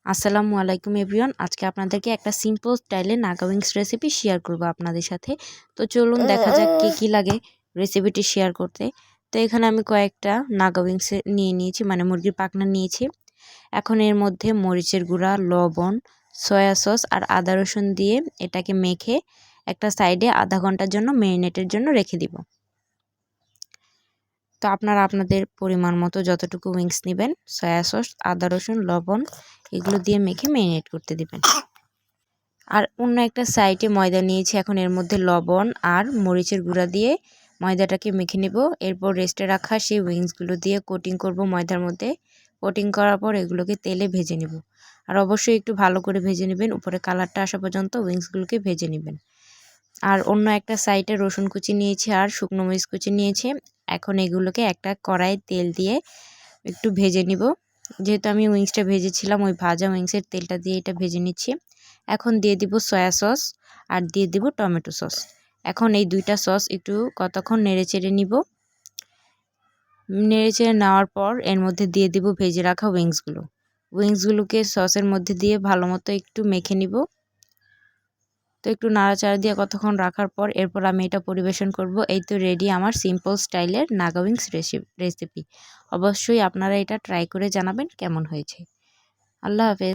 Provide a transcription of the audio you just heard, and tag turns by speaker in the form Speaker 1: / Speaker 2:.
Speaker 1: আসসালামু আলাইকুম এভরিওয়ান। আজকে আপনাদেরকে একটা সিম্পল স্টাইলে নাগা উইংস রেসিপি শেয়ার করব আপনাদের সাথে। তো চলুন দেখা যাক কি লাগে রেসিপিটি শেয়ার করতে। তো এখানে আমি কয়েকটা নাগা উইংস নিয়ে নিয়েছি, মানে মুরগির পাখনা নিয়েছি। এখন এর মধ্যে মরিচের গুঁড়া, লবণ, সয়া সস আর আদা রসুন দিয়ে এটাকে মেখে একটা সাইডে আধা ঘন্টার জন্য ম্যারিনেটের জন্য রেখে দিব। তো আপনারা আপনাদের পরিমাণ মতো যতটুকু উইংস নেবেন, সয়া সস, আদা রসুন, লবণ এগুলো দিয়ে মেখে ম্যারিনেট করতে দিবেন। আর অন্য একটা সাইডে ময়দা নিয়েছি। এখন এর মধ্যে লবণ আর মরিচের গুঁড়া দিয়ে ময়দাটাকে মেখে নেব। এরপর রেস্টে রাখা সেই উইংসগুলো দিয়ে কোটিং করব ময়দার মধ্যে। কোটিং করার পর এগুলোকে তেলে ভেজে নেব। আর অবশ্যই একটু ভালো করে ভেজে নেবেন, উপরে কালারটা আসা পর্যন্ত উইংসগুলোকে ভেজে নেবেন। আর অন্য একটা সাইডে রসুন কুচি নিয়েছি আর শুকনো মরিচ কুচি নিয়েছি। এখন এগুলোকে একটা কড়াইয়ে তেল দিয়ে একটু ভেজে নিব। যেহেতু আমি উইংসটা ভেজেছিলাম, ওই ভাজা উইংসের তেলটা দিয়ে এটা ভেজে নিচ্ছি। এখন দিয়ে দিব সয়া সস আর দিয়ে দিব টমেটো সস। এখন এই দুইটা সস একটু কতক্ষণ নেড়েচেড়ে নিব। নেড়েচেড়ে নেওয়ার পর এর মধ্যে দিয়ে দিব ভেজে রাখা উইংসগুলোকে সসের মধ্যে দিয়ে ভালো মতো একটু মেখে নিব। তো একটু নাড়াচাড়া দিয়ে কতক্ষণ রাখার পর এরপর আমি এটা পরিবেশন করব। এই তো রেডি আমার সিম্পল স্টাইলের নাগা উইংস রেসিপি। অবশ্যই আপনারা এটা ট্রাই করে জানাবেন কেমন হয়েছে। আল্লাহ হাফেজ।